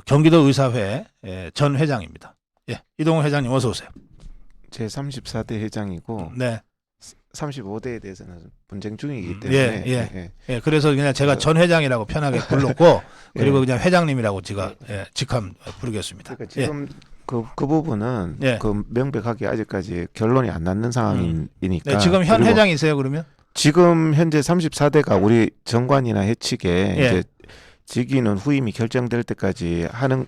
경기도 의사회 전 회장입니다. 예, 이동욱 회장님 어서 오세요. 제 34대 회장이고 네. 35대에 대해서는 분쟁 중이기 예, 때문에 예. 그래서 그냥 제가 전 회장이라고 편하게 불렀고 그리고 그냥 회장님이라고 제가 직함 부르겠습니다. 그러니까 지금 그 부분은 그 명백하게 아직까지 결론이 안 났는 상황이니까. 네, 지금 현 회장이세요 그러면? 지금 현재 34대가 우리 정관이나 해측에 이제 직위는 후임이 결정될 때까지 하는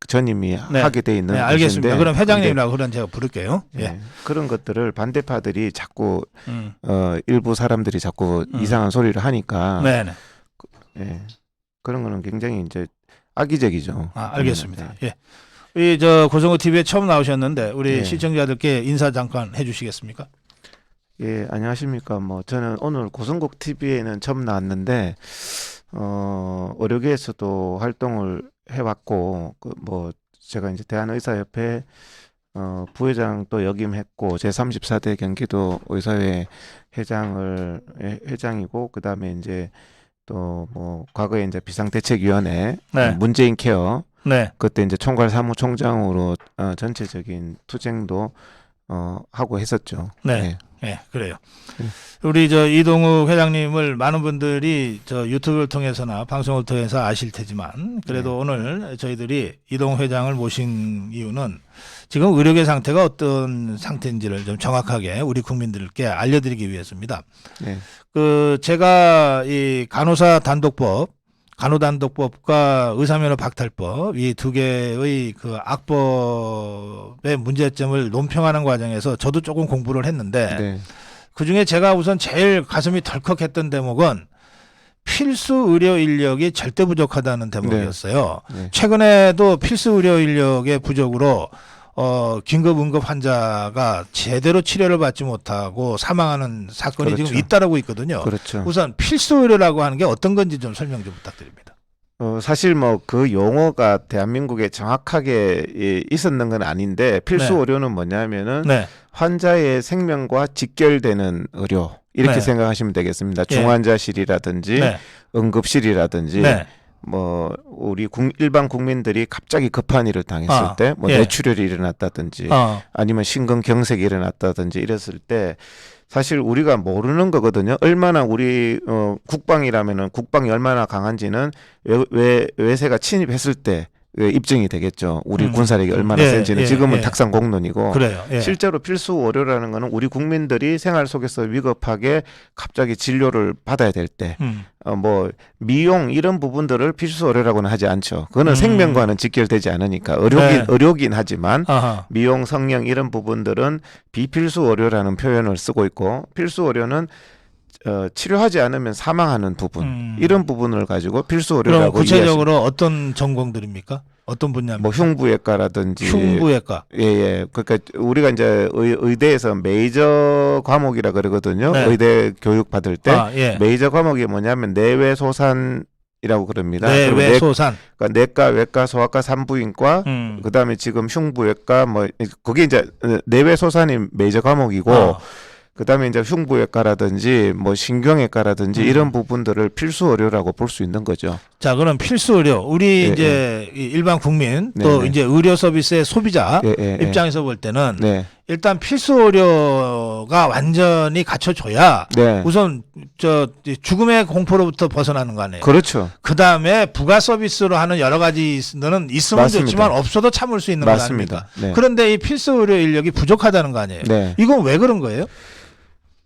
전임이 하게 돼 있는 것인데. 알겠습니다. 그럼 회장님이라고 그런 제가 부를게요. 그런 것들을 반대파들이 자꾸 일부 사람들이 자꾸 이상한 소리를 하니까 그런 거는 굉장히 이제 악의적이죠. 알겠습니다. 이 고성호 TV에 처음 나오셨는데 우리 시청자들께 인사 잠깐 해주시겠습니까? 예, 안녕하십니까. 저는 오늘 고성국 TV에는 처음 나왔는데 의료계에서도 활동을 해왔고 제가 이제 대한의사협회 부회장도 역임했고 제 34대 경기도 의사회 회장이고 그다음에 이제 또 과거에 이제 비상대책위원회 문재인 케어 그때 이제 총괄 사무총장으로 전체적인 투쟁도 하고 했었죠. 네, 그래요. 우리 이동욱 회장님을 많은 분들이 유튜브를 통해서나 방송을 통해서 아실 테지만 그래도 오늘 저희들이 이동욱 회장을 모신 이유는 지금 의료계 상태가 어떤 상태인지를 좀 정확하게 우리 국민들께 알려드리기 위해서입니다. 제가 이 간호단독법과 의사면허 박탈법 이 두 개의 그 악법의 문제점을 논평하는 과정에서 저도 조금 공부를 했는데 그중에 제가 우선 제일 가슴이 덜컥했던 대목은 필수 의료 인력이 절대 부족하다는 대목이었어요. 최근에도 필수 의료 인력의 부족으로 긴급 응급 환자가 제대로 치료를 받지 못하고 사망하는 사건이 지금 잇따르고 있거든요. 우선 필수 의료라고 하는 게 어떤 건지 좀 설명 좀 부탁드립니다. 사실 그 용어가 대한민국에 정확하게 있었는 건 아닌데 필수 의료는 뭐냐면은 환자의 생명과 직결되는 의료 이렇게 생각하시면 되겠습니다. 중환자실이라든지 응급실이라든지 우리 일반 국민들이 갑자기 급한 일을 당했을 때 뇌출혈이 일어났다든지 아니면 심근경색이 일어났다든지 이랬을 때 사실 우리가 모르는 거거든요. 얼마나 우리 국방이라면은 국방이 얼마나 강한지는 외세가 침입했을 때 입증이 되겠죠. 우리 군사력이 얼마나 센지는 지금은 탁상공론이고 실제로 필수 의료라는 거는 우리 국민들이 생활 속에서 위급하게 갑자기 진료를 받아야 될 때 미용 이런 부분들을 필수 의료라고는 하지 않죠. 그거는 생명과는 직결되지 않으니까 의료긴 하지만 미용, 성형 이런 부분들은 비필수 의료라는 표현을 쓰고 있고 필수 의료는 치료하지 않으면 사망하는 부분 이런 부분을 가지고 필수 의료라고. 그럼 구체적으로 어떤 전공들입니까? 어떤 분야입니까? 흉부외과라든지. 흉부외과. 그러니까 우리가 이제 의대에서 메이저 과목이라 그러거든요. 의대 교육 받을 때 메이저 과목이 뭐냐면 내외소산이라고 그럽니다. 내외소산. 그러니까 내과, 외과, 소아과, 산부인과, 그다음에 지금 흉부외과 그게 이제 내외소산이 메이저 과목이고. 그다음에 이제 흉부외과라든지 신경외과라든지 이런 부분들을 필수 의료라고 볼 수 있는 거죠. 자, 그럼 필수 의료 우리 이제 일반 국민 또 이제 의료 서비스의 소비자 입장에서 볼 때는 일단 필수 의료가 완전히 갖춰줘야 우선 죽음의 공포로부터 벗어나는 거 아니에요. 그렇죠. 그다음에 부가 서비스로 하는 여러 가지는 있으면 좋지만 없어도 참을 수 있는 거 아닙니까? 그런데 이 필수 의료 인력이 부족하다는 거 아니에요. 이건 왜 그런 거예요?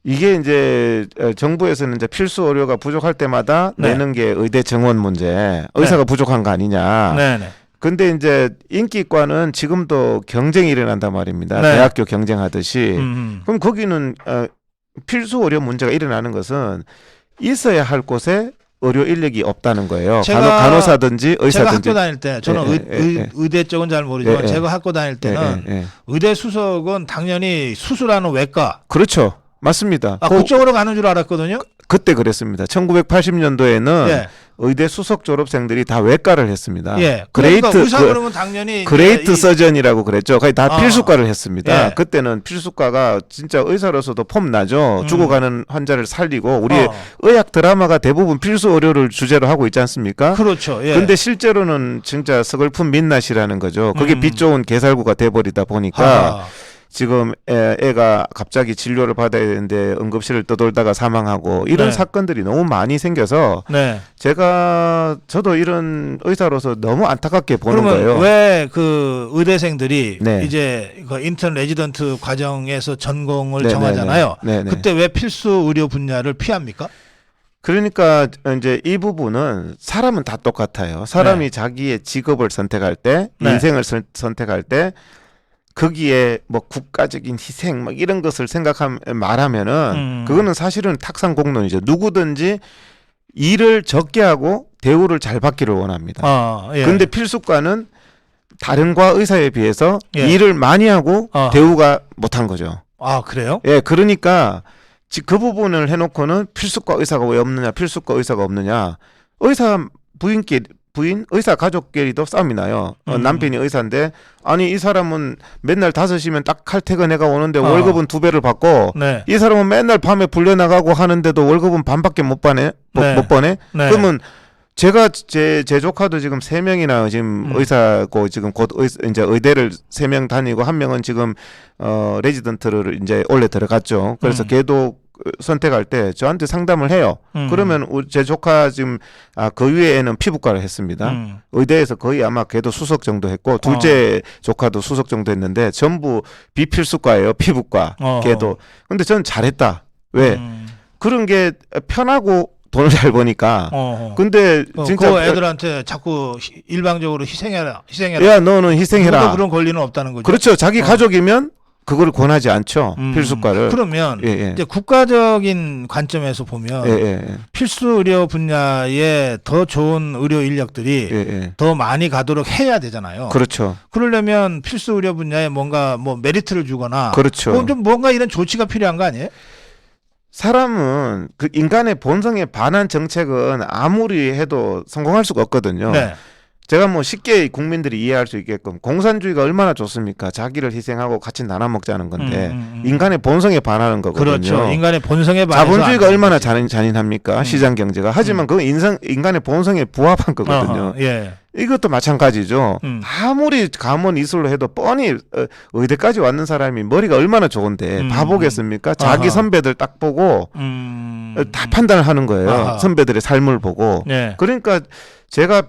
이게 이제 정부에서는 이제 필수 의료가 부족할 때마다 내는 게 의대 정원 문제, 의사가 부족한 거 아니냐. 근데 이제 인기과는 지금도 경쟁이 일어난단 말입니다. 대학교 경쟁하듯이. 그럼 거기는 필수 의료 문제가 일어나는 것은 있어야 할 곳에 의료 인력이 없다는 거예요. 간호사든지 의사든지. 제가 학교 다닐 때 저는 의대 쪽은 잘 모르지만 제가 학교 다닐 때는 의대 수석은 당연히 수술하는 외과. 그렇죠. 맞습니다. 그쪽으로 가는 줄 알았거든요. 그때 그랬습니다. 1980년도에는 의대 수석 졸업생들이 다 외과를 했습니다. 예. 그러니까 의사 그러면 당연히 그레이트 서전이라고 그랬죠. 거의 다 필수과를 했습니다. 예. 그때는 필수과가 진짜 의사로서도 폼나죠. 죽어가는 환자를 살리고 우리 의학 드라마가 대부분 필수 의료를 주제로 하고 있지 않습니까? 그렇죠. 예. 근데 실제로는 진짜 서글픈 민낯이라는 거죠. 그게 빛 좋은 개살구가 돼버리다 보니까 지금 애가 갑자기 진료를 받아야 되는데 응급실을 떠돌다가 사망하고 이런 네. 사건들이 너무 많이 생겨서 네. 저도 이런 의사로서 너무 안타깝게 보는 거예요. 그러면 왜 그 의대생들이 네. 이제 그 인턴 레지던트 과정에서 전공을 네, 정하잖아요. 네, 네. 그때 왜 필수 의료 분야를 피합니까? 그러니까 이제 이 부분은 사람은 다 똑같아요. 사람이 자기의 직업을 선택할 때, 인생을 선택할 때 거기에 뭐 국가적인 희생 막 이런 것을 말하면은 그거는 사실은 탁상공론이죠. 누구든지 일을 적게 하고 대우를 잘 받기를 원합니다. 예. 근데 필수과는 다른 과 의사에 비해서 예. 일을 많이 하고 대우가 못한 거죠. 아, 그래요? 예, 그러니까 그 부분을 해놓고는 필수과 의사가 왜 없느냐, 필수과 의사가 없느냐. 의사 가족끼리도 싸움이 나요. 남편이 의사인데 아니 이 사람은 맨날 5시면 딱 칼퇴근해가 오는데 월급은 2배를 받고 네. 이 사람은 맨날 밤에 불려나가고 하는데도 월급은 반밖에 못 버네. 못 버네. 네. 그러면 제가 제 조카도 지금 3명이나 지금 의사고 지금 곧 이제 의대를 3명 다니고 1명은 지금 레지던트를 이제 원래 들어갔죠. 그래서 걔도 선택할 때 저한테 상담을 해요. 그러면 제 조카 지금 그 위에는 피부과를 했습니다. 의대에서 거의 아마 걔도 수석 정도 했고 둘째 조카도 수석 정도 했는데 전부 비필수과예요. 피부과. 걔도. 근데 저는 잘했다. 왜? 그런 게 편하고 돈을 잘 버니까. 근데 진짜 그 애들한테 자꾸 일방적으로 희생해라. 야, 너는 희생해라. 그런 권리는 없다는 거죠. 그렇죠. 자기 가족이면 그걸 권하지 않죠. 필수과를. 그러면 이제 국가적인 관점에서 보면 필수 의료 분야에 더 좋은 의료 인력들이 더 많이 가도록 해야 되잖아요. 그렇죠. 그러려면 필수 의료 분야에 뭔가 뭐 메리트를 주거나 그렇죠. 좀 뭔가 이런 조치가 필요한 거 아니에요? 사람은 그 인간의 본성에 반한 정책은 아무리 해도 성공할 수가 없거든요. 네. 제가 뭐 쉽게 국민들이 이해할 수 있게끔 공산주의가 얼마나 좋습니까? 자기를 희생하고 같이 나눠 먹자는 건데 인간의 본성에 반하는 거거든요. 그렇죠. 인간의 본성에 반해서 자본주의가 얼마나 잔인합니까? 시장 경제가. 하지만 그건 인간의 본성에 부합한 거거든요. 예. 이것도 마찬가지죠. 아무리 가문 이술로 해도 뻔히 의대까지 왔는 사람이 머리가 얼마나 좋은데 바보겠습니까? 자기 선배들 딱 보고 다 판단을 하는 거예요. 선배들의 삶을 보고. 네. 그러니까 제가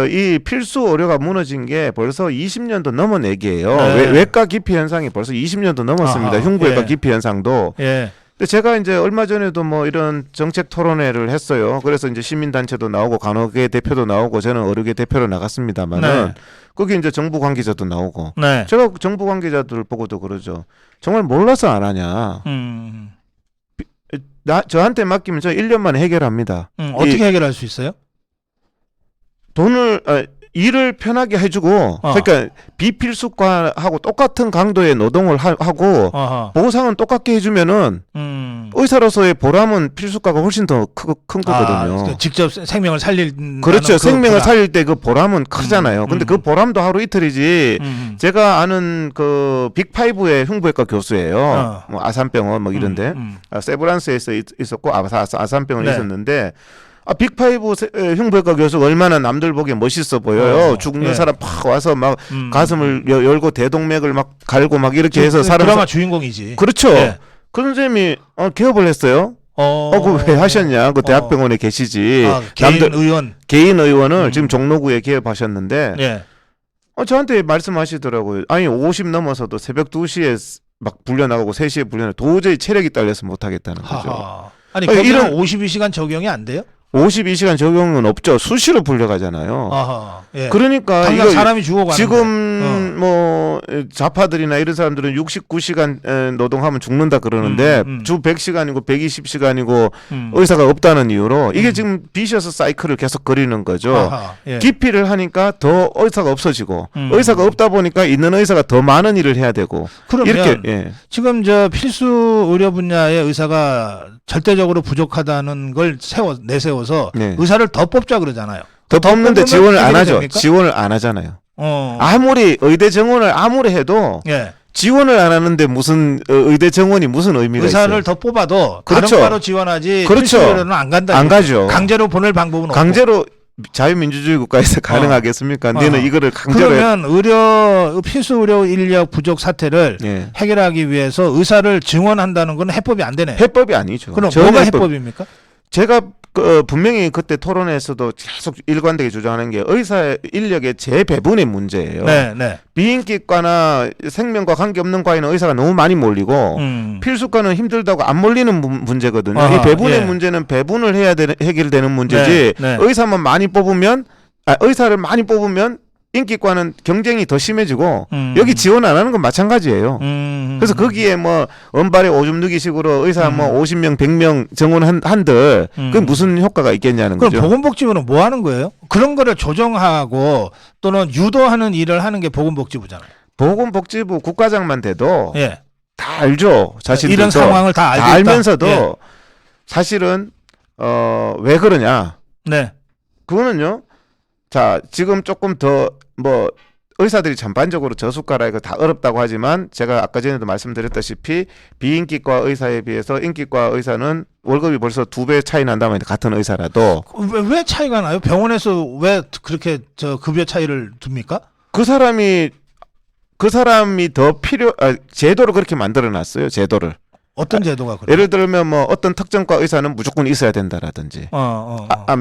이 필수 의료가 무너진 게 벌써 20년도 넘은 얘기예요. 네. 외과 기피 현상이 벌써 20년도 넘었습니다. 흉부외과 기피 현상도. 예. 근데 제가 이제 얼마 전에도 뭐 이런 정책 토론회를 했어요. 그래서 이제 시민단체도 나오고 간호계 대표도 나오고 저는 의료계 대표로 나갔습니다만은 거기 이제 정부 관계자도 나오고 제가 정부 관계자들 보고도 그러죠. 정말 몰라서 안 하냐. 저한테 맡기면 저 1년 만에 해결합니다. 어떻게 해결할 수 있어요? 일을 편하게 해주고 그러니까 비필수과하고 똑같은 강도의 노동을 하고 보상은 똑같게 해주면은 의사로서의 보람은 필수과가 훨씬 더 큰 거거든요. 직접 생명을 살릴 그렇죠. 생명을 살릴 때 그 보람은 크잖아요. 근데 그 보람도 하루 이틀이지. 제가 아는 그 빅5의 흉부외과 교수예요. 뭐 아산병원 뭐 이런데 세브란스에서 있었고 아산병원에 있었는데 빅5 흉부외과 교수가 얼마나 남들 보기에 멋있어 보여요. 죽는 사람 팍 와서 막 가슴을 열고 대동맥을 막 갈고 막 이렇게 해서 사람 드라마 주인공이지. 그렇죠. 그 선생님이 개업을 했어요. 그거 왜 하셨냐? 그 대학병원에 계시지. 개인 의원을 지금 종로구에 개업하셨는데 저한테 말씀하시더라고요. 아니 50 넘어서도 새벽 2시에 막 불려나가고 3시에 불려나가고 도저히 체력이 딸려서 못하겠다는 거죠. 아니 거기는 52시간 적용이 안 돼요? 52시간 적용은 없죠. 수시로 불려가잖아요. 그러니까 당장 사람이 죽어가는데. 지금 뭐 좌파들이나 이런 사람들은 69시간 노동하면 죽는다 그러는데 주 100시간이고 120시간이고 의사가 없다는 이유로 이게 지금 비셔스 사이클을 계속 그리는 거죠. 아하, 예. 기피를 하니까 더 의사가 없어지고 의사가 없다 보니까 있는 의사가 더 많은 일을 해야 되고 그러면 이렇게 예. 지금 저 필수 의료 분야의 의사가 절대적으로 부족하다는 걸 내세워서 네. 의사를 더 뽑자 그러잖아요. 더 뽑는데 지원을 안 하죠. 됩니까? 지원을 안 하잖아요. 어. 아무리 의대 정원을 아무리 해도 예. 지원을 안 하는데 무슨 의대 정원이 무슨 의미가 의사를 있어요? 더 뽑아도 그렇죠. 다른 과로 지원하지 그렇죠. 필수 의료는 안 간다. 안 가죠. 강제로 보낼 방법은 강제로 자유민주주의 국가에서 가능하겠습니까? 너는 이거를 강제로 그러면 필수 의료 인력 부족 사태를 예. 해결하기 위해서 의사를 증원한다는 건 해법이 안 되네. 해법이 아니죠. 그럼 전혀 뭐가 해법입니까? 제가 분명히 그때 토론에서도 계속 일관되게 주장하는 게 의사 인력의 재배분의 문제예요. 네, 네. 비인기과나 생명과 관계없는 과에는 의사가 너무 많이 몰리고 필수과는 힘들다고 안 몰리는 문제거든요. 아하, 이 배분의 예. 문제는 배분을 해야 해결되는 문제지. 네, 네. 의사만 많이 뽑으면 의사를 많이 뽑으면 인기과는 경쟁이 더 심해지고 여기 지원 안 하는 건 마찬가지예요. 그래서 거기에 뭐 언발에 오줌 누기식으로 의사 뭐 50명, 100명 정원한들 그게 무슨 효과가 있겠냐는 그럼 거죠. 보건복지부는 뭐 하는 거예요? 그런 거를 조정하고 또는 유도하는 일을 하는 게 보건복지부잖아요. 보건복지부 국과장만 돼도 예. 다 알죠. 자신들도 이런 상황을 다 알고 알면서도 있다? 사실은 왜 그러냐? 네. 그거는요. 자, 지금 조금 더 뭐 의사들이 전반적으로 저수가라 이거 다 어렵다고 하지만 제가 아까 전에도 말씀드렸다시피 비인기과 의사에 비해서 인기과 의사는 월급이 벌써 2배 차이 난다면 같은 의사라도 왜 차이가 나요? 병원에서 왜 그렇게 급여 차이를 둡니까? 그 사람이 더 제도를 그렇게 만들어 놨어요. 제도를. 어떤 제도가 그래요? 예를 들면 뭐 어떤 특정과 의사는 무조건 있어야 된다라든지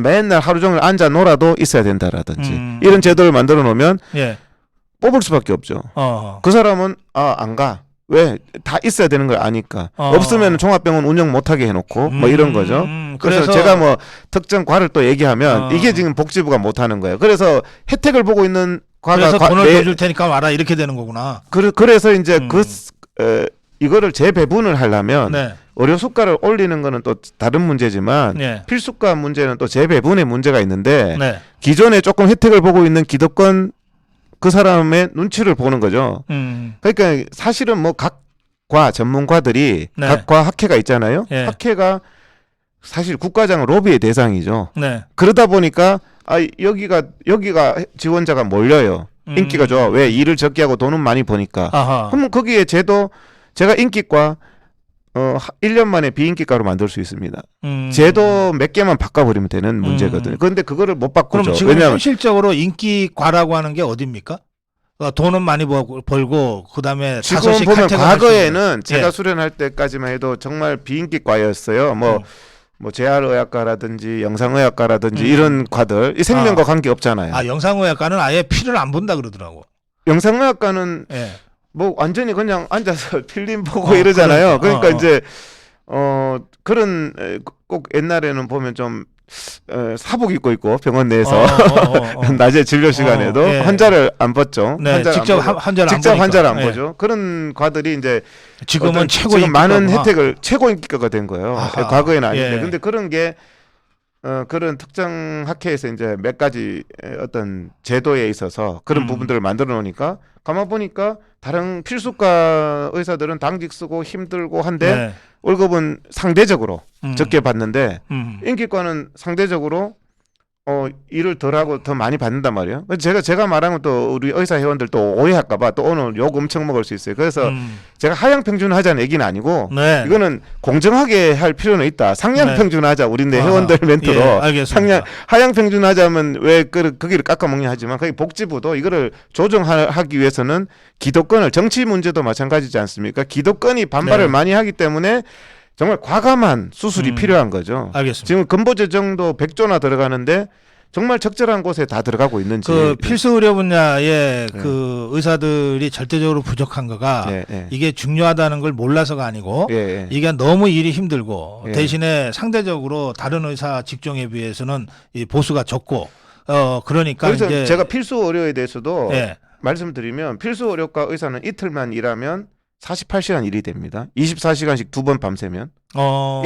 맨날 하루 종일 앉아 놀아도 있어야 된다라든지 이런 제도를 만들어 놓으면 예. 뽑을 수밖에 없죠. 그 사람은 안 가. 왜? 다 있어야 되는 걸 아니까. 없으면 종합병원 운영 못하게 해놓고 뭐 이런 거죠. 그래서 제가 뭐 특정 과를 또 얘기하면 이게 지금 복지부가 못하는 거예요. 그래서 혜택을 보고 있는 과가 그래서 돈을 더 줄 테니까 와라 이렇게 되는 거구나. 그래서 이제 이거를 재배분을 하려면 네. 의료 수가를 올리는 거는 또 다른 문제지만 네. 필수가 문제는 또 재배분의 문제가 있는데 네. 기존에 조금 혜택을 보고 있는 기득권 그 사람의 눈치를 보는 거죠. 그러니까 사실은 뭐 각 과 전문가들이 네. 각 과 학회가 있잖아요. 네. 학회가 사실 국가장 로비의 대상이죠. 네. 그러다 보니까 여기가 지원자가 몰려요. 인기가 좋아. 왜? 일을 적게 하고 돈은 많이 버니까. 아하. 그럼 거기에 제가 인기과 1년 만에 비인기과로 만들 수 있습니다. 제도 몇 개만 바꿔버리면 되는 문제거든요. 그런데 그거를 못 바꾸죠. 그럼 지금 왜냐하면 현실적으로 인기과라고 하는 게 어디입니까? 돈은 많이 벌고 그다음에 지금 다섯이 보면 칼퇴가 할 수 과거에는 있는. 제가 예. 수련할 때까지만 해도 정말 비인기과였어요. 뭐 재활의학과라든지 영상의학과라든지 이런 과들 이 생명과 관계 없잖아요. 영상의학과는 아예 피를 안 본다 그러더라고. 영상의학과는 예. 뭐 완전히 그냥 앉아서 필름 보고 이러잖아요. 그러니까 이제 그런 꼭 옛날에는 보면 좀 사복 입고 있고 병원 내에서 낮에 진료 시간에도 예. 환자를 안 봤죠. 네, 직접 환자를 안 예. 보죠. 그런 과들이 이제 지금은 최고 지금 많은 인기과구나. 혜택을 최고 인기과가 된 거예요. 아하. 과거에는 아닌데. 예. 근데 그런 게 그런 특정 학회에서 이제 몇 가지 어떤 제도에 있어서 그런 부분들을 만들어 놓으니까 가만 보니까 다른 필수과 의사들은 당직 쓰고 힘들고 한데 네. 월급은 상대적으로 적게 받는데 인기과는 상대적으로 일을 덜하고 더 많이 받는단 말이에요. 제가 말하면 또 우리 의사 회원들 또 오해할까봐 또 오늘 욕 엄청 먹을 수 있어요. 그래서 제가 하향 평준하자는 얘기는 아니고 네. 이거는 공정하게 할 필요는 있다. 상향 네. 평준하자. 우리네 회원들 멘트로 예, 알겠습니다. 하향 평준하자면 왜 거기를 깎아먹냐 하지만 거기 복지부도 이거를 조정하기 위해서는 기득권을 정치 문제도 마찬가지지 않습니까? 기득권이 반발을 네. 많이 하기 때문에 정말 과감한 수술이 필요한 거죠. 알겠습니다. 지금 근보재정도 100조나 들어가는데 정말 적절한 곳에 다 들어가고 있는지. 필수 의료 분야의 그 의사들이 절대적으로 부족한 거가 이게 중요하다는 걸 몰라서가 아니고 이게 너무 일이 힘들고 대신에 상대적으로 다른 의사 직종에 비해서는 이 보수가 적고 그러니까 그래서 이제 제가 필수 의료에 대해서도 말씀드리면 필수 의료과 의사는 이틀만 일하면 48시간 일이 됩니다. 24시간씩 2번 밤새면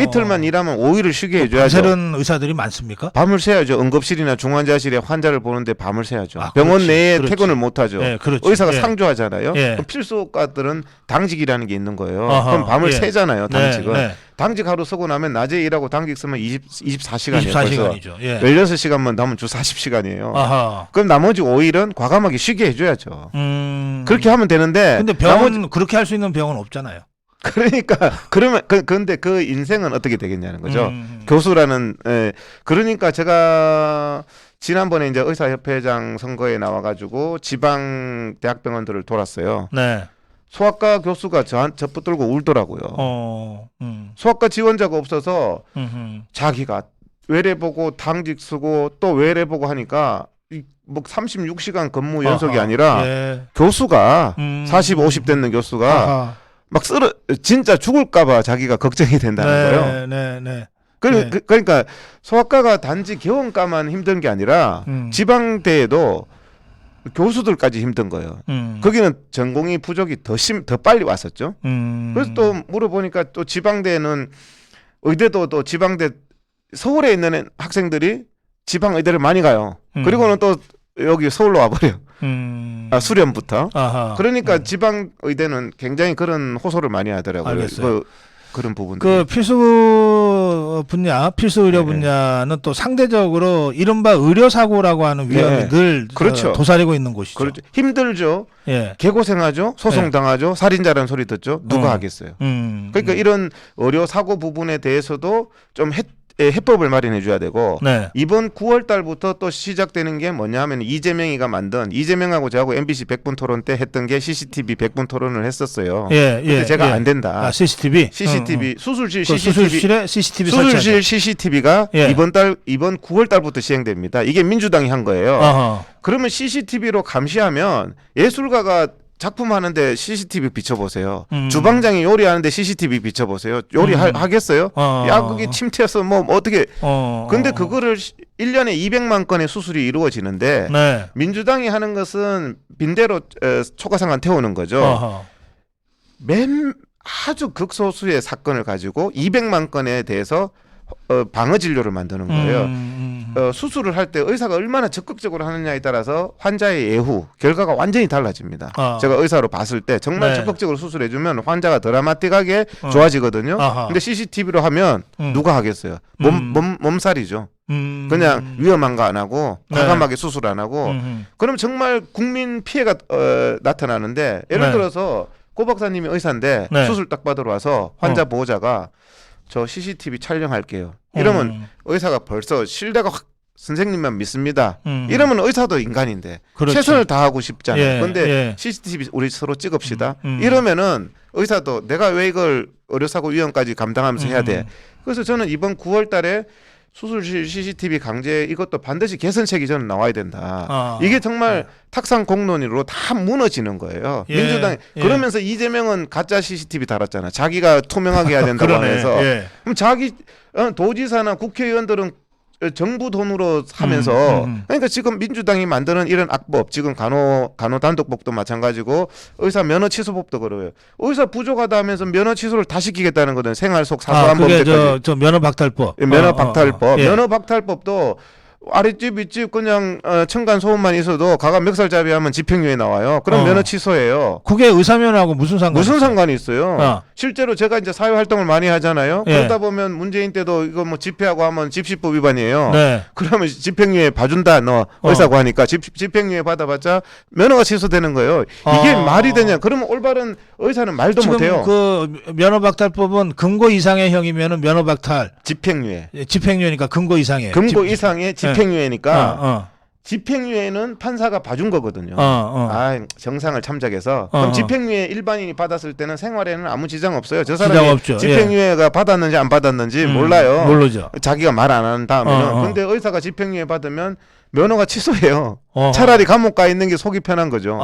이틀만 일하면 5일을 쉬게 해줘야죠. 밤새는 의사들이 많습니까? 밤을 새야죠. 응급실이나 중환자실에 환자를 보는데 밤을 새야죠. 아, 병원 그렇지, 내에 그렇지. 퇴근을 못하죠. 예, 그렇지. 의사가 예. 상주하잖아요. 예. 그럼 필수과들은 당직이라는 게 있는 거예요. 어허, 그럼 밤을 예. 새잖아요. 당직은. 네, 네. 당직 하루 쓰고 나면 낮에 일하고 당직 쓰면 24시간이에요. 24시간이죠. 예. 16시간만 남으면 주 40시간이에요. 아하. 그럼 나머지 5일은 과감하게 쉬게 해줘야죠. 그렇게 하면 되는데 근데 병원 그렇게 할 수 있는 병원 없잖아요. 그러니까 그러면 근데 그 인생은 어떻게 되겠냐는 거죠. 교수라는 그러니까 제가 지난번에 이제 의사협회장 선거에 나와가지고 지방 대학병원들을 돌았어요. 네. 소아과 교수가 저 붙들고 울더라고요. 소아과 지원자가 없어서 자기가 외래 보고 당직 쓰고 또 외래 보고 하니까 뭐 36시간 근무 연속이 아니라 예. 교수가 40, 50 됐는 교수가 아하. 막 진짜 죽을까봐 자기가 걱정이 된다는 거예요. 네. 그러니까 소아과가 단지 개원과만 힘든 게 아니라 지방대에도 교수들까지 힘든 거예요. 거기는 전공의 부족이 더 빨리 왔었죠. 그래서 또 물어보니까 또 지방대는 의대도 또 지방대 서울에 있는 학생들이 지방 의대를 많이 가요. 그리고는 또 여기 서울로 와버려. 수련부터. 아하. 그러니까 지방 의대는 굉장히 그런 호소를 많이 하더라고요. 알겠어요. 그런 부분. 그 필수 분야, 필수 의료 분야는 또 상대적으로 이른바 의료 사고라고 하는 위험이 늘 그렇죠. 도사리고 있는 곳이죠. 그렇죠. 힘들죠. 예. 개고생하죠. 소송당하죠. 살인자라는 소리 듣죠. 누가 하겠어요. 그러니까 이런 의료 사고 부분에 대해서도 좀 해법을 마련해 줘야 되고 네. 이번 9월 달부터 또 시작되는 게 뭐냐 하면 이재명이가 만든 이재명하고 저하고 MBC 100분 토론 때 했던 게 CCTV 100분 토론을 했었어요. 근데 제가 안 된다. 아, CCTV 수술실 그 CCTV 수술실에 CCTV 수술실 CCTV가 이번 9월 달부터 시행됩니다. 이게 민주당이 한 거예요. 어허. 그러면 CCTV로 감시하면 예술가가 작품 하는데 CCTV 비춰보세요. 주방장이 요리하는데 CCTV 비춰보세요. 요리 하겠어요? 야, 그게 침투해서 뭐 어떻게. 근데 그거를 1년에 200만 건의 수술이 이루어지는데 네. 민주당이 하는 것은 빈대로 초과상관 태우는 거죠. 어허. 아주 극소수의 사건을 가지고 200만 건에 대해서 방어 진료를 만드는 거예요. 수술을 할 때 의사가 얼마나 적극적으로 하느냐에 따라서 환자의 예후 결과가 완전히 달라집니다. 제가 의사로 봤을 때 정말 적극적으로 수술해주면 환자가 드라마틱하게 좋아지거든요. 근데 CCTV로 하면 누가 하겠어요? 몸살이죠. 그냥 위험한 거 안 하고 과감하게 수술 안 하고 그럼 정말 국민 피해가 나타나는데 예를 들어서 고 박사님이 의사인데 수술 딱 받으러 와서 환자 보호자가 저 CCTV 촬영할게요. 이러면 의사가 벌써 신뢰가 확 선생님만 믿습니다. 이러면 의사도 인간인데 그렇지. 최선을 다하고 싶잖아요. 그런데 CCTV 우리 서로 찍읍시다. 이러면은 의사도 내가 왜 이걸 의료사고 위험까지 감당하면서 해야 돼. 그래서 저는 이번 9월 달에 수술실 CCTV 강제 이것도 반드시 개선책이 저는 나와야 된다. 이게 정말 탁상 공론으로 다 무너지는 거예요. 민주당이 그러면서 이재명은 가짜 CCTV 달았잖아. 자기가 투명하게 해야 된다고 하면서 그럼 자기 도지사나 국회의원들은 정부 돈으로 하면서 그러니까 지금 민주당이 만드는 이런 악법 지금 간호단독법도 마찬가지고 의사 면허 취소법도 그래요. 의사 부족하다 하면서 면허 취소를 다 시키겠다는 거든. 생활 속 사소한 범죄까지. 저 면허 박탈법. 면허 박탈법. 면허 박탈법도 아랫집 윗집 그냥 층간 소음만 있어도 가감 멱살잡이하면 집행유예 나와요. 그럼 면허 취소해요. 그게 의사면허하고 무슨 상관이 있어요? 실제로 제가 이제 사회 활동을 많이 하잖아요. 그러다 보면 문재인 때도 이거 뭐 집회하고 하면 집시법 위반이에요. 그러면 집행유예 봐준다. 너 의사고 하니까 집행유예 받아봤자 면허가 취소되는 거예요. 이게 말이 되냐? 그러면 올바른 의사는 말도 못해요. 그 면허 박탈법은 금고 이상의 형이면은 면허 박탈. 집행유예니까 금고 이상의. 금고 이상의 집행유예니까 집행유예는 판사가 봐준 거거든요. 정상을 참작해서 그럼 집행유예 일반인이 받았을 때는 생활에는 아무 지장 없어요. 저 사람이 집행유예가 받았는지 안 받았는지 몰라요. 모르죠. 자기가 말 안 하는 다음에는. 근데 의사가 집행유예 받으면 면허가 취소해요. 차라리 감옥 가 있는 게 속이 편한 거죠.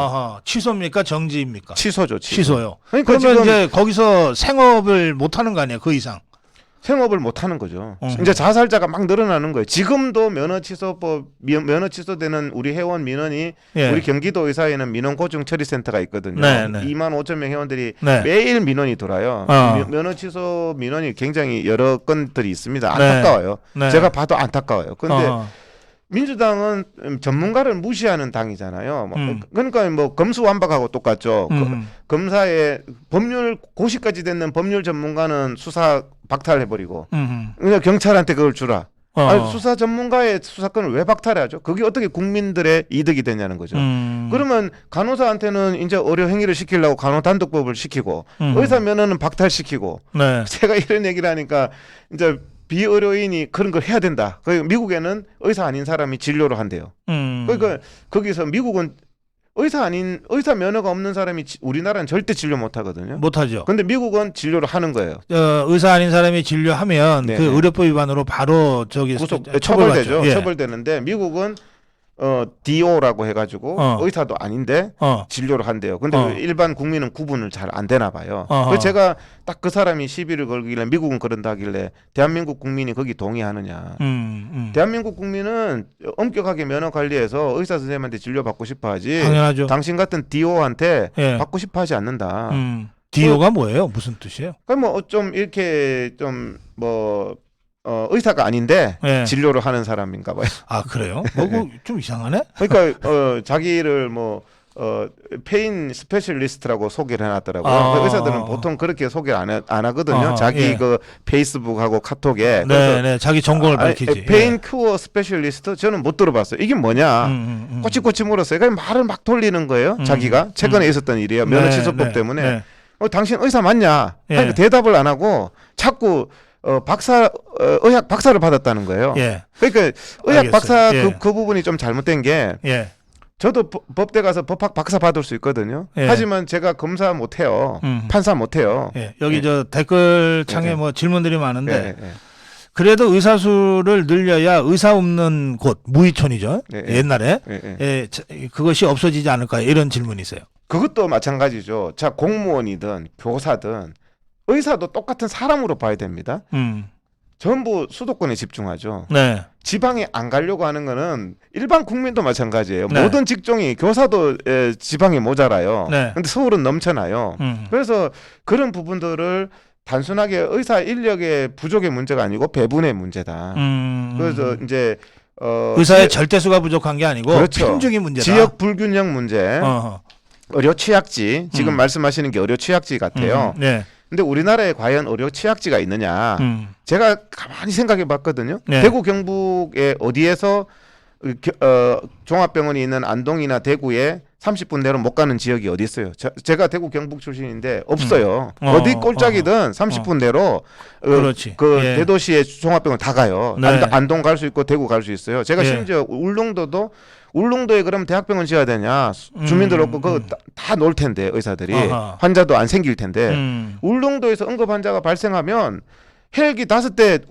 취소입니까? 정지입니까? 취소죠. 취소요. 그러니까 그러면 이제 거기서 생업을 못 하는 거 아니에요? 그 이상. 생업을 못 하는 거죠. 이제 자살자가 막 늘어나는 거예요. 지금도 면허 취소되는 우리 회원 민원이 예. 우리 경기도 의사에는 민원 고증 처리 센터가 있거든요. 네, 네. 25,000명 회원들이 네. 매일 민원이 돌아요. 면허 취소 민원이 굉장히 여러 건들이 있습니다. 안타까워요. 네. 제가 봐도 안타까워요. 근데 민주당은 전문가를 무시하는 당이잖아요. 그러니까 뭐 검수완박하고 똑같죠. 검사의 법률 고시까지 됐는 법률 전문가는 수사 박탈해버리고 그냥 경찰한테 그걸 주라. 아니, 수사 전문가의 수사권을 왜 박탈하죠? 그게 어떻게 국민들의 이득이 되냐는 거죠. 그러면 간호사한테는 이제 의료 행위를 시키려고 간호단독법을 시키고 의사 면허는 박탈시키고 네. 제가 이런 얘기를 하니까 이제 비의료인이 그런 걸 해야 된다. 미국에는 의사 아닌 사람이 진료를 한대요. 그러니까 거기서 미국은 의사 면허가 없는 사람이 우리나라는 절대 진료 못 하거든요. 못 하죠. 근데 미국은 진료를 하는 거예요. 의사 아닌 사람이 진료하면 그 의료법 위반으로 바로 구속 처벌되죠. 처벌되죠. 예. 처벌되는데 미국은 DO라고 해가지고 의사도 아닌데 진료를 한대요. 근데 일반 국민은 구분을 잘 안 되나 봐요. 그래서 제가 딱 그 사람이 시비를 걸길래 미국은 그런다 하길래 대한민국 국민이 거기 동의하느냐. 대한민국 국민은 엄격하게 면허 관리해서 의사 선생님한테 진료받고 싶어 하지. 당연하죠. 당신 같은 DO한테 예. 받고 싶어 하지 않는다. DO가 뭐예요? 무슨 뜻이에요? 그러니까 뭐 좀 이렇게 좀 뭐 의사가 아닌데 예. 진료를 하는 사람인가 봐요. 아 그래요? 좀 이상하네. 그러니까 자기를 뭐 페인 스페셜리스트라고 소개를 해놨더라고요. 그 의사들은 보통 그렇게 소개를 안 하거든요. 자기 예. 그 페이스북하고 카톡에. 네, 자기 전공을 밝히지. 페인 큐어 스페셜리스트 저는 못 들어봤어요. 이게 뭐냐? 꼬치꼬치 물었어요. 그냥 말을 막 돌리는 거예요. 자기가 최근에 있었던 일이에요. 면허 취소법 때문에. 당신 의사 맞냐? 예. 대답을 안 하고 자꾸 의학 박사를 받았다는 거예요. 예. 그러니까 의학 박사 예. 그 부분이 좀 잘못된 게 예. 저도 법대 가서 법학 박사 받을 수 있거든요. 예. 하지만 제가 검사 못 해요. 판사 못 해요. 예. 여기 저 댓글 창에 예. 뭐 질문들이 많은데 예. 그래도 의사 수를 늘려야 의사 없는 곳 무의촌이죠. 예. 옛날에 예. 예, 그것이 없어지지 않을까 이런 질문이 있어요. 그것도 마찬가지죠. 자, 공무원이든 교사든 의사도 똑같은 사람으로 봐야 됩니다. 전부 수도권에 집중하죠. 네. 지방에 안 가려고 하는 거는 일반 국민도 마찬가지예요. 네. 모든 직종이 교사도 지방에 모자라요. 네. 근데 서울은 넘쳐나요. 그래서 그런 부분들을 단순하게 의사 인력의 부족의 문제가 아니고 배분의 문제다. 그래서 이제 의사의 절대수가 부족한 게 아니고 그렇죠. 편중이 문제다. 지역 불균형 문제, 의료 취약지. 지금 말씀하시는 게 의료 취약지 같아요. 네. 근데 우리나라에 과연 의료 취약지가 있느냐? 제가 가만히 생각해 봤거든요. 네. 대구 경북에 어디에서 종합병원이 있는 안동이나 대구에 30분 내로 못 가는 지역이 어디 있어요? 제가 대구 경북 출신인데 없어요. 어디 꼴짝이든 30분 내로 그렇지. 예. 대도시의 종합병원 다 가요. 네. 안동 갈 수 있고 대구 갈 수 있어요. 제가 예. 심지어 울릉도에 그럼 대학병원 지어야 되냐? 주민들 없고 그거 다 놓을 텐데 의사들이 환자도 안 생길 텐데 울릉도에서 응급 환자가 발생하면 헬기 5대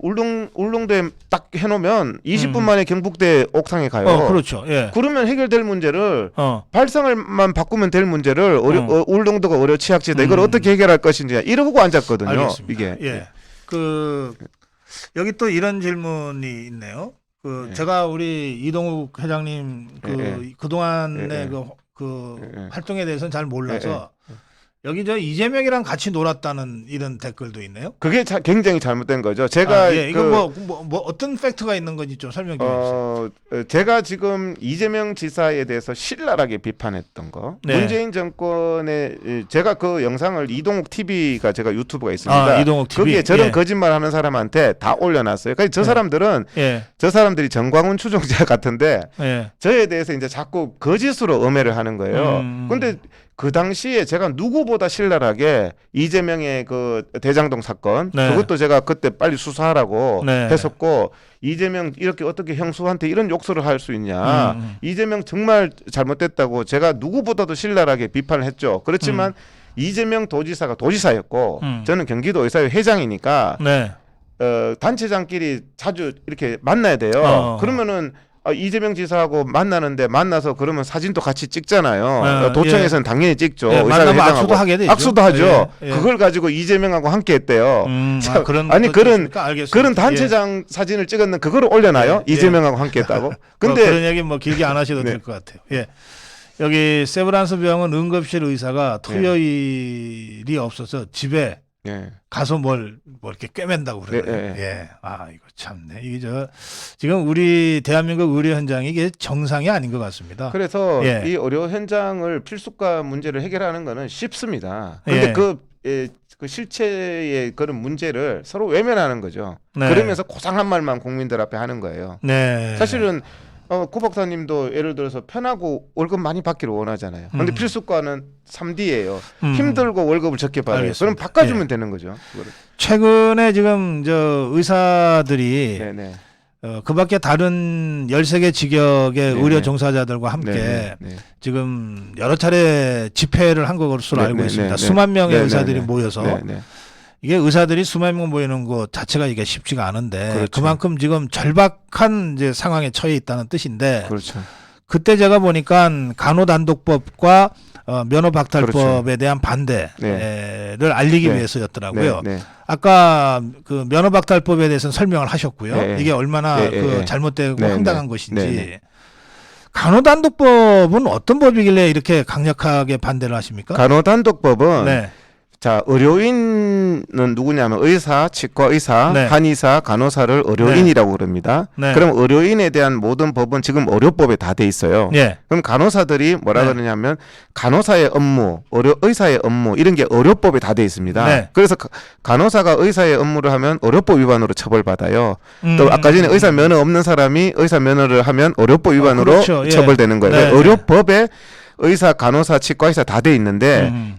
울릉도에 딱 해놓으면 20분 만에 경북대 옥상에 가요. 그렇죠. 예. 그러면 해결될 문제를 발상을만 바꾸면 될 문제를 울릉도가 의료 취약지다. 이걸 어떻게 해결할 것인지 이러고 앉았거든요. 알겠습니다. 이게 예. 여기 또 이런 질문이 있네요. 예. 제가 우리 이동욱 회장님 그동안의 활동에 대해서는 잘 몰라서 여기 저 이재명이랑 같이 놀았다는 이런 댓글도 있네요. 그게 굉장히 잘못된 거죠. 제가 이거 뭐 어떤 팩트가 있는 건지 좀 설명 좀 해주세요. 제가 지금 이재명 지사에 대해서 신랄하게 비판했던 거. 네. 문재인 정권의 제가 그 영상을 이동욱 TV가 제가 유튜브가 있습니다. 이동욱 TV. 거기에 저런 거짓말하는 사람한테 다 올려놨어요. 그러니까 저 사람들은 저 사람들이 정광훈 추종자 같은데 저에 대해서 이제 자꾸 거짓으로 음해를 하는 거예요. 근데 그 당시에 제가 누구보다 신랄하게 이재명의 그 대장동 사건 그것도 제가 그때 빨리 수사하라고 했었고 이재명 이렇게 어떻게 형수한테 이런 욕설을 할 수 있냐 이재명 정말 잘못됐다고 제가 누구보다도 신랄하게 비판을 했죠. 그렇지만 이재명 도지사가 도지사였고 저는 경기도 의사회 회장이니까 단체장끼리 자주 이렇게 만나야 돼요. 그러면은 이재명 지사하고 만나서 그러면 사진도 같이 찍잖아요. 예. 도청에서는 당연히 찍죠. 예, 만나면 의사회장하고 악수도 하게 되죠. 악수도 하죠. 예. 그걸 가지고 이재명하고 함께 했대요. 그런 아니 그런 알겠습니다. 단체장 사진을 찍었는 그거를 올려놔요. 예. 이재명하고 함께 했다고. 근데 근데 그런 얘기 뭐 길게 안 하셔도 네. 될 것 같아요. 예. 여기 세브란스 병원 응급실 의사가 토요일이 없어서 집에 예. 가서 뭘 이렇게 꿰맨다고 그래요. 예. 아, 이거 참네. 이게 지금 우리 대한민국 의료 현장이 이게 정상이 아닌 것 같습니다. 그래서 이 의료 현장을 필수과 문제를 해결하는 거는 쉽습니다. 근데 그 실체의 그런 문제를 서로 외면하는 거죠. 네. 그러면서 고상한 말만 국민들 앞에 하는 거예요. 네. 사실은 구 박사님도 예를 들어서 편하고 월급 많이 받기를 원하잖아요. 근데 필수과는 3D예요. 힘들고 월급을 적게 받아요. 알겠습니다. 그럼 바꿔주면 되는 거죠. 그거를. 최근에 지금 의사들이 네네. 그 밖에 다른 13개 직역의 네네. 의료 종사자들과 함께 네네. 지금 여러 차례 집회를 한 것으로 알고 네네. 있습니다. 네네. 수만 명의 네네. 의사들이 모여서 네네. 이게 의사들이 수만 명 모이는 것 자체가 이게 쉽지가 않은데 그렇죠. 그만큼 지금 절박한 이제 상황에 처해 있다는 뜻인데 그렇죠. 그때 제가 보니까 간호단독법과 면허박탈법에 그렇죠. 대한 반대를 알리기 위해서였더라고요. 네. 아까 그 면허박탈법에 대해서는 설명을 하셨고요. 네. 이게 얼마나 네. 그 잘못되고 네. 황당한 것인지. 네. 간호단독법은 어떤 법이길래 이렇게 강력하게 반대를 하십니까? 간호단독법은 네. 자, 의료인은 누구냐면 의사, 치과의사, 네. 한의사, 간호사를 의료인이라고 그럽니다. 네. 그럼 의료인에 대한 모든 법은 지금 의료법에 다 돼 있어요. 네. 그럼 간호사들이 뭐라 네. 그러냐면 간호사의 업무, 의사의 업무 이런 게 의료법에 다 돼 있습니다. 네. 그래서 간호사가 의사의 업무를 하면 의료법 위반으로 처벌받아요. 또 아까 전에 의사 면허 없는 사람이 의사 면허를 하면 의료법 위반으로 그렇죠. 예. 처벌되는 거예요. 네. 의료법에 의사, 간호사, 치과의사 다 돼 있는데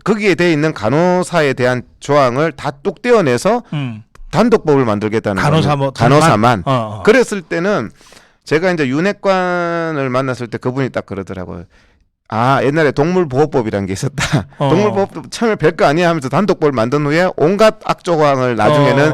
거기에 돼 있는 간호사에 대한 조항을 다 뚝 떼어내서 단독법을 만들겠다는 거예요. 간호사만. 그랬을 때는 제가 이제 윤핵관을 만났을 때 그분이 딱 그러더라고요. 아, 옛날에 동물보호법이라는 게 있었다. 동물보호법 처음에 별거 아니야 하면서 단독법을 만든 후에 온갖 악조항을 나중에는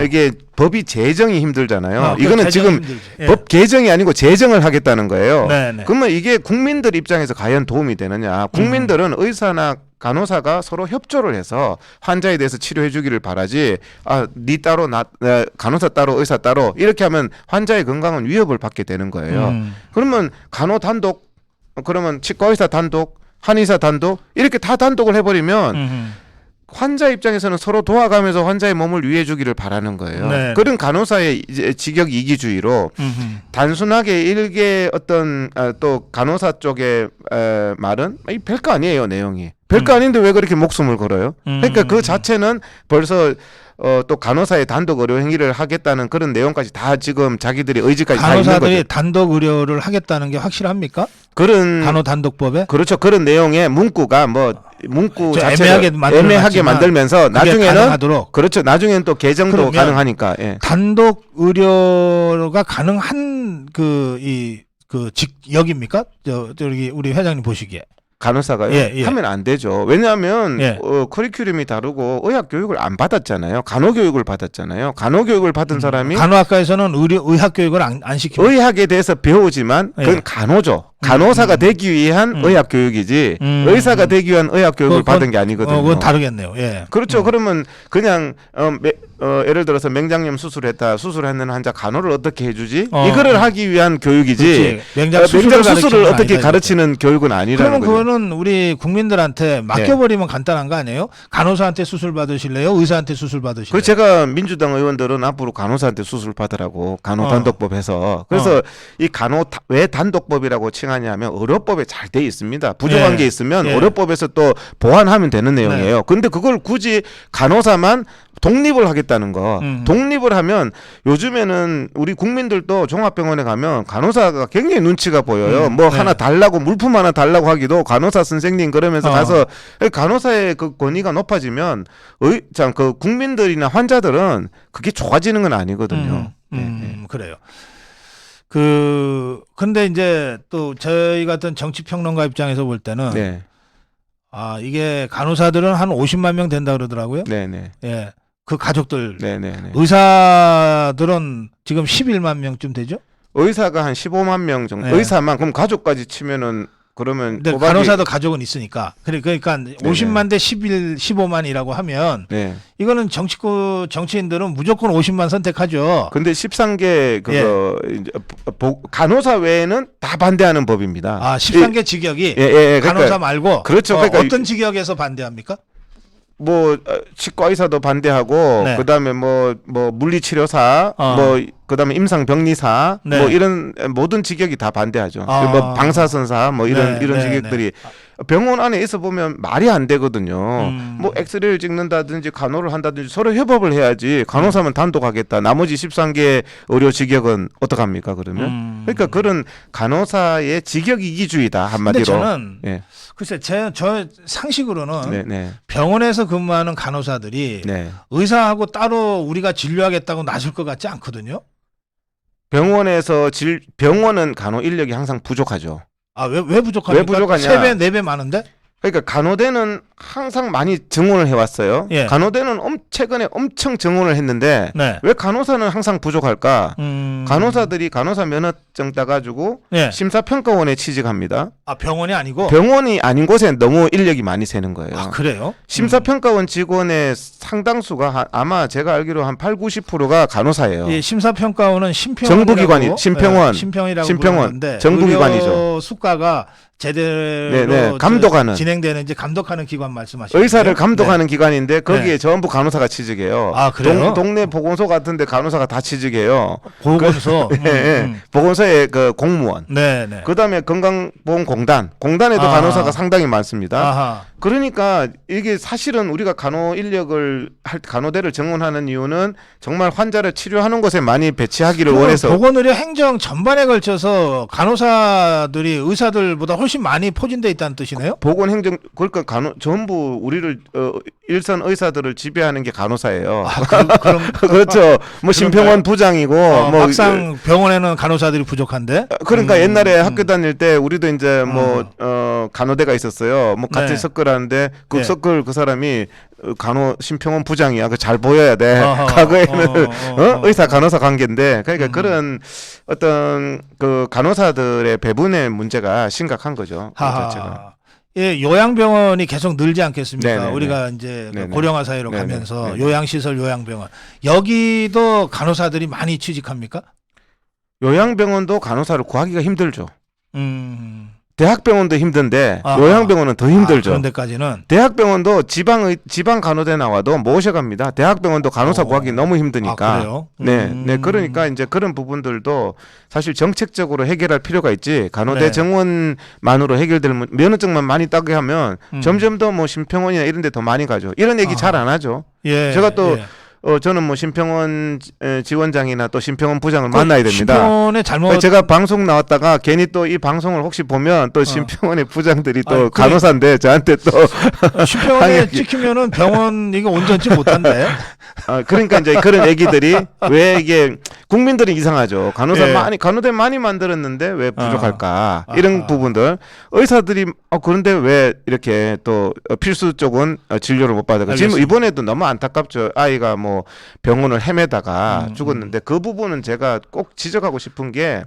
이게 법이 제정이 힘들잖아요. 이거는 지금 법 개정이 아니고 제정을 하겠다는 거예요. 네네. 그러면 이게 국민들 입장에서 과연 도움이 되느냐. 국민들은 의사나 간호사가 서로 협조를 해서 환자에 대해서 치료해 주기를 바라지 니 따로 간호사 따로 의사 따로 이렇게 하면 환자의 건강은 위협을 받게 되는 거예요. 그러면 간호 단독 그러면 치과의사 단독, 한의사 단독 이렇게 다 단독을 해버리면 환자 입장에서는 서로 도와가면서 환자의 몸을 위해 주기를 바라는 거예요. 네. 그런 간호사의 이제 직역 이기주의로 단순하게 일개 어떤 또 간호사 쪽의 말은 별거 아니에요 내용이. 별거 아닌데 왜 그렇게 목숨을 걸어요? 그러니까 그 자체는 벌써 또 간호사의 단독 의료 행위를 하겠다는 그런 내용까지 다 지금 자기들이 의지까지 다 있는 거죠. 간호사들이 단독 의료를 하겠다는 게 확실합니까? 그런 간호단독법에? 그렇죠. 그런 내용의 문구가 문구 자체를 애매하게 만들면서 나중에는 가능하도록. 그렇죠. 나중에는 또 개정도 가능하니까. 예. 단독 의료가 가능한 그 직역입니까? 저기 우리 회장님 보시기에. 간호사가요? 하면 안 되죠. 왜냐하면 커리큘럼이 다르고 의학 교육을 안 받았잖아요. 간호 교육을 받았잖아요. 간호 교육을 받은 사람이 간호학과에서는 의학 교육을 안 시킵니다. 의학에 대해서 배우지만 그건 간호죠. 간호사가 되기 위한 의학 교육이지 의사가 되기 위한 의학 교육을 받은 게 아니거든요. 그건 다르겠네요. 예. 그렇죠. 그러면 그냥 예를 들어서 맹장염 수술했는 환자 간호를 어떻게 해주지? 이거를 하기 위한 교육이지. 맹장 수술을 어떻게 가르치는 교육은 아니라는 거죠. 그러면 그거는 우리 국민들한테 맡겨버리면 간단한 거 아니에요? 간호사한테 수술 받으실래요? 의사한테 수술 받으실래요? 그래서 제가 민주당 의원들은 앞으로 간호사한테 수술 받으라고 간호 단독법 해서 그래서 이 간호 왜 단독법이라고 칭하냐면 의료법에 잘 돼 있습니다. 부족한 게 있으면 의료법에서 또 보완하면 되는 내용이에요. 근데 그걸 굳이 간호사만 독립을 하겠다는 거. 독립을 하면 요즘에는 우리 국민들도 종합병원에 가면 간호사가 굉장히 눈치가 보여요. 하나 달라고 물품 하나 달라고 하기도 간호사 선생님 그러면서 가서 간호사의 그 권위가 높아지면 그 국민들이나 환자들은 그게 좋아지는 건 아니거든요. 그래요. 근데 이제 또 저희 같은 정치평론가 입장에서 볼 때는 이게 간호사들은 한 50만 명 된다 그러더라고요. 예. 그 가족들. 의사들은 지금 11만 명쯤 되죠? 의사가 한 15만 명 정도. 네. 의사만 그럼 가족까지 치면은 그러면 근데 간호사도 가족은 있으니까. 그러니까 50만 대 15만이라고 하면 네. 이거는 정치인들은 무조건 50만 선택하죠. 근데 13개 그거 이제 간호사 외에는 다 반대하는 법입니다. 아, 13개 직역이 그러니까, 간호사 말고 그렇죠. 그러니까 어떤 직역에서 반대합니까? 뭐 치과 의사도 반대하고 네. 그다음에 뭐 물리치료사 뭐 그다음에 임상병리사 네. 뭐 이런 모든 직역이 다 반대하죠. 아. 뭐 방사선사 뭐 이런 네, 이런 네, 직역들이 병원 안에 있어 보면 말이 안 되거든요. 음. 뭐 엑스레이를 찍는다든지 간호를 한다든지 서로 협업을 해야지 간호사만 단독하겠다. 나머지 13개 의료 직역은 어떡합니까 그러면? 그러니까 그런 간호사의 직역 이기주의다 한마디로. 근데 저는 예. 글쎄 저 상식으로는 네, 네. 병원에서 근무하는 간호사들이 네. 의사하고 따로 우리가 진료하겠다고 나설 것 같지 않거든요. 병원은 간호 인력이 항상 부족하죠. 아, 왜 부족합니까? 왜 부족하냐? 3배, 4배 많은데? 그러니까 간호대는 항상 많이 증원을 해왔어요. 예. 간호대는 최근에 엄청 증원을 했는데 네. 왜 간호사는 항상 부족할까? 간호사들이 간호사 면허증 따가지고 예. 심사평가원에 취직합니다. 아, 병원이 아니고? 병원이 아닌 곳에 너무 인력이 많이 새는 거예요. 아, 그래요? 심사평가원 직원의 상당수가 아마 제가 알기로 한 8, 90%가 간호사예요. 이 심사평가원은 정부기관이 심평원, 심평이라고 심평원, 부르는데 정부기관이죠. 의료 수가가 제대로 네, 감독하는 진행되는지 감독하는 기관 말씀하시는 의사를 거예요? 감독하는 기관인데 거기에 네. 전부 간호사가 취직해요. 아, 그래요? 동네 보건소 같은데 간호사가 다 취직해요. 보건소. 보건소의 그 공무원. 네, 네. 그다음에 건강보험공단에도 간호사가 상당히 많습니다. 아하. 그러니까 이게 사실은 우리가 간호대를 증원하는 이유는 정말 환자를 치료하는 곳에 많이 배치하기를 원해서. 보건의료 행정 전반에 걸쳐서 간호사들이 의사들보다 훨씬 많이 포진돼 있다는 뜻이네요. 보건행정 그러니까 전부 우리를 일선 의사들을 지배하는 게 간호사예요. 아, 그럼 그렇죠. 뭐 심평원 부장이고 뭐 막상 병원에는 간호사들이 부족한데. 그러니까 옛날에 학교 다닐 때 우리도 이제 뭐 간호대가 있었어요. 뭐 같이 네. 섞으라는데 그 네. 섞을 그 사람이 심평원 부장이야. 그 잘 보여야 돼. 과거에는 의사 간호사 관계인데 그러니까 그런 어떤 그 간호사들의 배분의 문제가 심각한 거죠. 그 자체가. 예, 요양병원이 계속 늘지 않겠습니까? 네네네. 우리가 이제 네네. 고령화 사회로 네네. 가면서 네네. 요양시설, 요양병원 여기도 간호사들이 많이 취직합니까? 요양병원도 간호사를 구하기가 힘들죠. 대학병원도 힘든데 아하. 요양병원은 더 힘들죠. 그런 데까지는. 대학병원도 지방 간호대 나와도 모셔갑니다. 대학병원도 간호사 구하기 너무 힘드니까. 아, 그래요? 네, 그러니까 이제 그런 부분들도 사실 정책적으로 해결할 필요가 있지. 간호대 네. 정원만으로 해결될 면허증만 많이 따게 하면 점점 더 뭐 심평원이나 이런 데 더 많이 가죠. 이런 얘기 잘 안 하죠. 예. 제가 또 예. 저는 뭐 심평원 지원장이나 또 심평원 부장을 만나야 됩니다. 심평원의 잘못. 제가 방송 나왔다가 괜히 또 이 방송을 혹시 보면 또 심평원의 부장들이 또 아니, 간호사인데 저한테 또 심평원에 찍히면은 병원 이거 온전치 못한데. 그러니까 이제 그런 얘기들이 왜 이게 국민들이 이상하죠. 간호대 많이 만들었는데 왜 부족할까? 이런 부분들 의사들이 그런데 왜 이렇게 또 필수 쪽은 진료를 못 받을까? 지금 이번에도 너무 안타깝죠. 아이가 뭐 병원을 헤매다가 죽었는데 그 부분은 제가 꼭 지적하고 싶은 게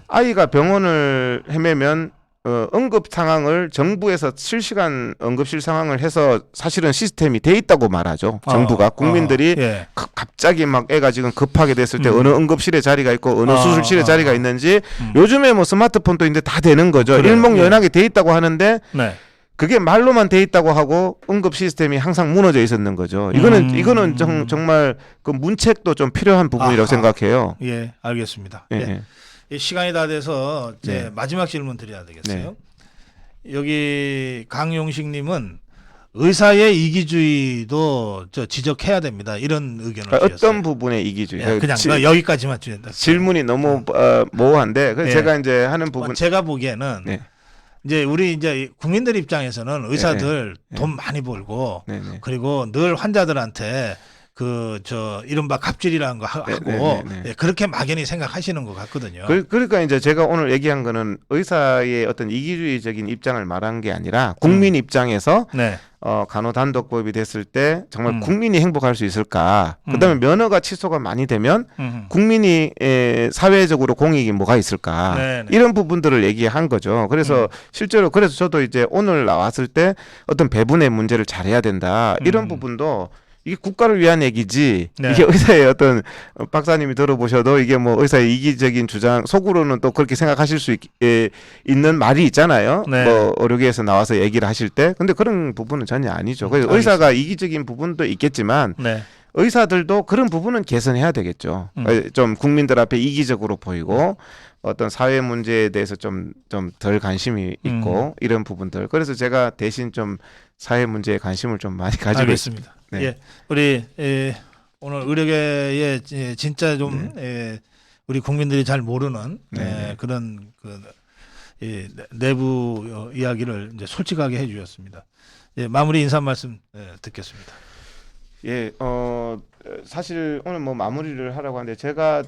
아이가 병원을 헤매면 응급 상황을 정부에서 실시간 응급실 상황을 해서 사실은 시스템이 돼 있다고 말하죠. 정부가 국민들이 예. 갑자기 막 애가 지금 급하게 됐을 때 어느 응급실에 자리가 있고 어느 수술실에 자리가 있는지 요즘에 뭐 스마트폰도 있는데 다 되는 거죠. 그래요. 일목요연하게 돼 있다고 하는데 네. 그게 말로만 돼 있다고 하고 응급 시스템이 항상 무너져 있었는 거죠. 이거는 정말 그 문책도 좀 필요한 부분이라고 생각해요. 예, 알겠습니다. 예. 예. 이 시간이 다 돼서 이제 네. 마지막 질문 드려야 되겠어요. 여기 강용식님은 의사의 이기주의도 지적해야 됩니다. 이런 의견을 주셨어요. 어떤 부분의 이기주의? 예, 그냥 여기까지만 주는다. 질문이 너무 모호한데 그래서 제가 이제 하는 부분 제가 보기에는 이제 우리 이제 국민들 입장에서는 의사들 돈 많이 벌고 그리고 늘 환자들한테 이른바 갑질이라는 거 하고 네네네. 예, 그렇게 막연히 생각하시는 것 같거든요. 그러니까 이제 제가 오늘 얘기한 거는 의사의 어떤 이기주의적인 입장을 말한 게 아니라 국민 입장에서 네. 간호단독법이 됐을 때 정말 국민이 행복할 수 있을까? 그다음에 면허가 취소가 많이 되면 국민이 사회적으로 공익이 뭐가 있을까? 네네. 이런 부분들을 얘기한 거죠. 그래서 실제로 그래서 저도 이제 오늘 나왔을 때 어떤 배분의 문제를 잘해야 된다. 이런 부분도 이게 국가를 위한 얘기지. 네. 이게 의사의 어떤 박사님이 들어보셔도 이게 뭐 의사의 이기적인 주장 속으로는 또 그렇게 생각하실 수 있는 말이 있잖아요. 네. 뭐 의료계에서 나와서 얘기를 하실 때. 근데 그런 부분은 전혀 아니죠. 그래서 의사가 이기적인 부분도 있겠지만 네. 의사들도 그런 부분은 개선해야 되겠죠. 좀 국민들 앞에 이기적으로 보이고 어떤 사회 문제에 대해서 좀 덜 관심이 있고 이런 부분들. 그래서 제가 대신 좀 사회 문제에 관심을 좀 많이 가지고 알겠습니다. 네. 예, 우리 오늘 의료계에 진짜 좀 우리 국민들이 잘 모르는 그런 내부 이야기를 이제 솔직하게 해주셨습니다. 예, 마무리 인사 말씀 듣겠습니다. 예, 사실 오늘 뭐 마무리를 하라고 하는데 제가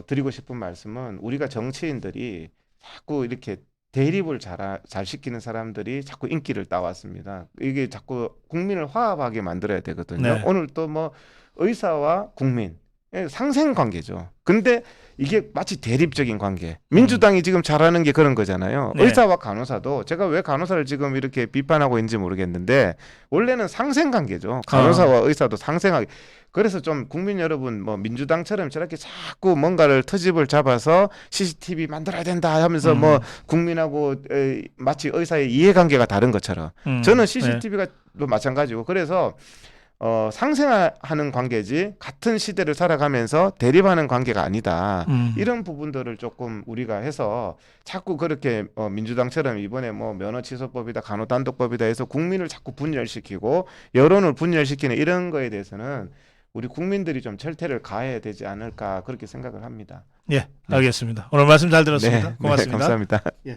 드리고 싶은 말씀은 우리가 정치인들이 자꾸 이렇게 대립을 잘 시키는 사람들이 자꾸 인기를 따왔습니다. 이게 자꾸 국민을 화합하게 만들어야 되거든요. 네. 오늘 또 뭐 의사와 국민 상생 관계죠. 근데 이게 마치 대립적인 관계. 민주당이 지금 잘하는 게 그런 거잖아요. 네. 의사와 간호사도 제가 왜 간호사를 지금 이렇게 비판하고 있는지 모르겠는데 원래는 상생 관계죠. 간호사와 의사도 상생하게. 그래서 좀 국민 여러분 뭐 민주당처럼 저렇게 자꾸 뭔가를 트집을 잡아서 CCTV 만들어야 된다 하면서 뭐 국민하고 마치 의사의 이해관계가 다른 것처럼 저는 CCTV가 또 마찬가지고 그래서 상생하는 관계지 같은 시대를 살아가면서 대립하는 관계가 아니다. 이런 부분들을 조금 우리가 해서 자꾸 그렇게 민주당처럼 이번에 뭐 면허 취소법이다 간호단독법이다 해서 국민을 자꾸 분열시키고 여론을 분열시키는 이런 거에 대해서는 우리 국민들이 좀 철퇴를 가해야 되지 않을까 그렇게 생각을 합니다. 예, 알겠습니다. 오늘 말씀 잘 들었습니다. 네, 고맙습니다. 네, 감사합니다. 예.